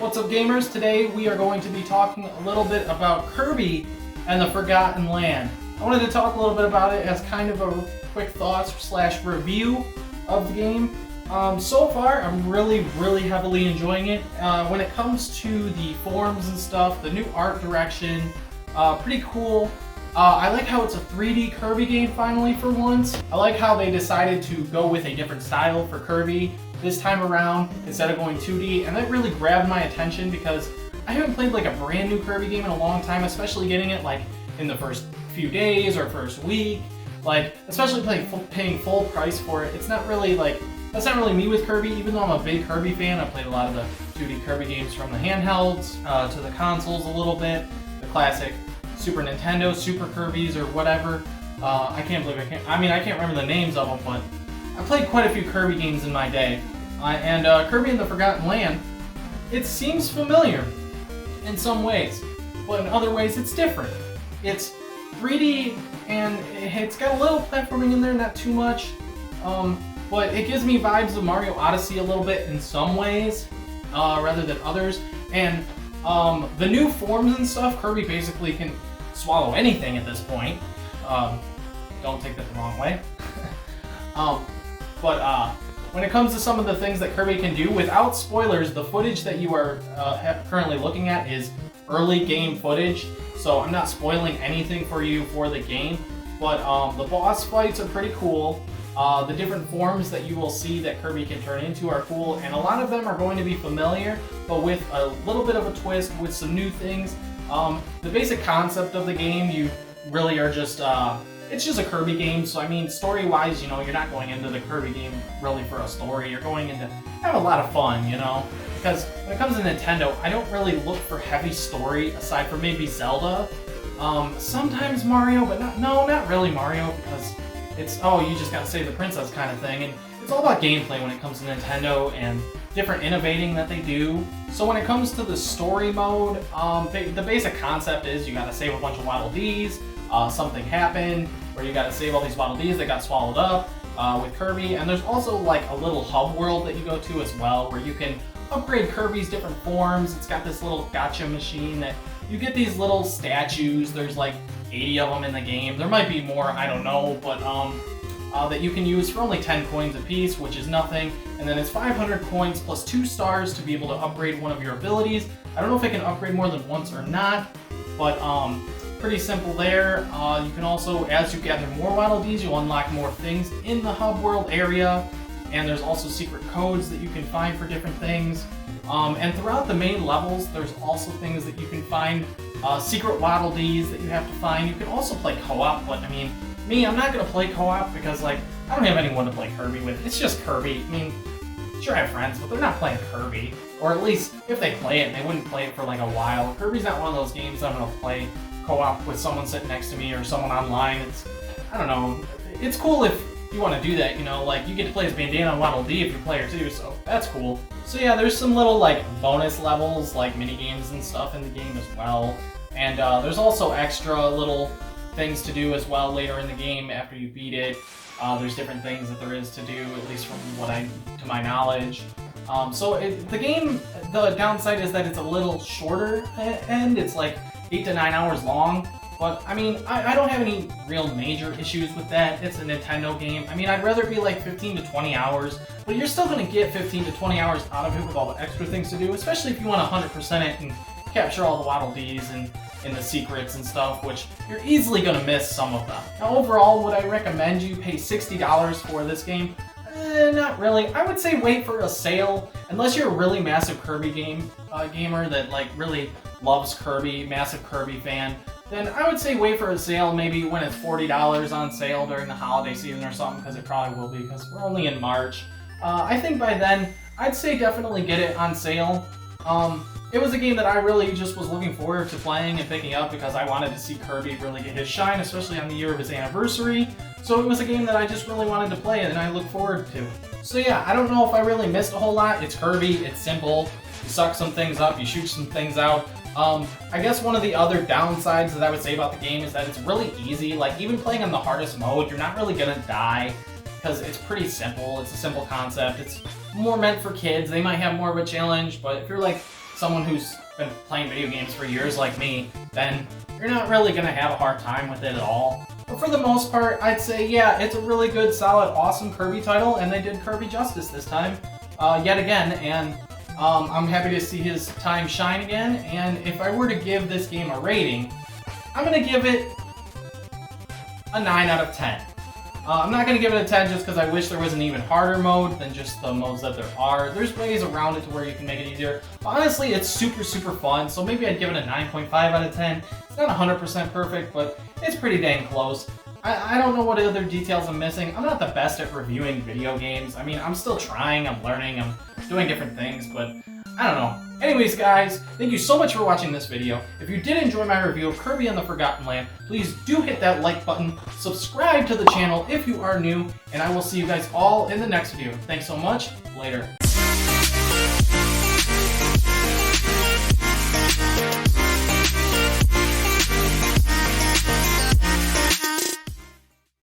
What's up, gamers? Today we are going to be talking a little bit about Kirby and the Forgotten Land. I wanted to talk a little bit about it as kind of a quick thoughts / review of the game. So far, I'm really heavily enjoying it. When it comes to the forms and stuff, the new art direction, pretty cool. I like how it's a 3D Kirby game finally for once. I like how they decided to go with a different style for Kirby this time around instead of going 2D, and that really grabbed my attention because I haven't played like a brand new Kirby game in a long time, especially getting it like in the first few days or first week. Like, especially paying full price for it. It's not really like, that's not really me with Kirby, even though I'm a big Kirby fan. I played a lot of the 2D Kirby games from the handhelds to the consoles a little bit, the classic Super Nintendo, Super Kirby's or whatever. I can't remember the names of them, but I played quite a few Kirby games in my day. Kirby and the Forgotten Land, it seems familiar in some ways, but in other ways it's different. It's 3D and it's got a little platforming in there, not too much, but it gives me vibes of Mario Odyssey a little bit in some ways, rather than others. And the new forms and stuff, Kirby basically can swallow anything at this point. Don't take that the wrong way. When it comes to some of the things that Kirby can do, without spoilers, the footage that you are currently looking at is early game footage, so I'm not spoiling anything for you for the game, but the boss fights are pretty cool. The different forms that you will see that Kirby can turn into are cool, and a lot of them are going to be familiar, but with a little bit of a twist, with some new things. The basic concept of the game, you really are just, it's just a Kirby game, so I mean, story-wise, you know, you're not going into the Kirby game really for a story. You're going in to have a lot of fun, you know? Because when it comes to Nintendo, I don't really look for heavy story, aside from maybe Zelda. Sometimes Mario, but not really Mario, because it's, oh, you just gotta save the princess kind of thing, and it's all about gameplay when it comes to Nintendo, and different innovating that they do. So when it comes to the story mode, the basic concept is you gotta save a bunch of Waddle Dees, something happened, where you gotta save all these Waddle Dees that got swallowed up with Kirby, and there's also like a little hub world that you go to as well, where you can upgrade Kirby's different forms. It's got this little gacha machine that you get these little statues. There's like 80 of them in the game. There might be more, I don't know, but that you can use for only 10 coins a piece, which is nothing. And then it's 500 coins plus 2 stars to be able to upgrade one of your abilities. I don't know if it can upgrade more than once or not, but pretty simple there. You can also, as you gather more Waddle Dees, you'll unlock more things in the hub world area, and there's also secret codes that you can find for different things. And throughout the main levels, there's also things that you can find, secret Waddle Dees that you have to find. You can also play co-op, but I mean, me, I'm not gonna play co-op because like, I don't have anyone to play Kirby with. It's just Kirby. I mean, sure I have friends, but they're not playing Kirby. Or at least, if they play it, they wouldn't play it for like a while. Kirby's not one of those games that I'm gonna play co-op with someone sitting next to me or someone online. It's, I don't know, it's cool if you want to do that, you know, like you get to play as Bandana and Waddle Dee if you're player too, so that's cool. So yeah, there's some little like bonus levels, like mini games and stuff in the game as well, and there's also extra little things to do as well later in the game after you beat it. There's different things that there is to do, at least from to my knowledge. The game, the downside is that it's a little shorter and it's like 8 to 9 hours long, but I mean, I don't have any real major issues with that. It's a Nintendo game. I mean, I'd rather it be like 15 to 20 hours, but you're still gonna get 15 to 20 hours out of it with all the extra things to do, especially if you want to 100% it and capture all the Waddle Dees and the secrets and stuff, which you're easily gonna miss some of them. Now, overall, would I recommend you pay $60 for this game? Not really. I would say wait for a sale, unless you're a really massive Kirby gamer that like really loves Kirby, massive Kirby fan, then I would say wait for a sale, maybe when it's $40 on sale during the holiday season or something, because it probably will be, because we're only in March. I think by then, I'd say definitely get it on sale. It was a game that I really just was looking forward to playing and picking up because I wanted to see Kirby really get his shine, especially on the year of his anniversary. So it was a game that I just really wanted to play and I look forward to. So yeah, I don't know if I really missed a whole lot. It's Kirby, it's simple. You suck some things up, you shoot some things out. I guess one of the other downsides that I would say about the game is that it's really easy. Like, even playing on the hardest mode, you're not really gonna die because it's pretty simple. It's a simple concept. It's more meant for kids. They might have more of a challenge, but if you're like someone who's been playing video games for years like me, then you're not really going to have a hard time with it at all. But for the most part, I'd say, yeah, it's a really good, solid, awesome Kirby title, and they did Kirby justice this time, yet again, and I'm happy to see his time shine again, and if I were to give this game a rating, I'm going to give it a 9 out of 10. I'm not going to give it a 10 just because I wish there was an even harder mode than just the modes that there are. There's ways around it to where you can make it easier. But honestly, it's super, super fun, so maybe I'd give it a 9.5 out of 10. It's not 100% perfect, but it's pretty dang close. I don't know what other details I'm missing. I'm not the best at reviewing video games. I mean, I'm still trying, I'm learning, I'm doing different things, but I don't know. Anyways, guys, thank you so much for watching this video. If you did enjoy my review of Kirby and the Forgotten Land, please do hit that like button, subscribe to the channel if you are new, and I will see you guys all in the next video. Thanks so much. Later.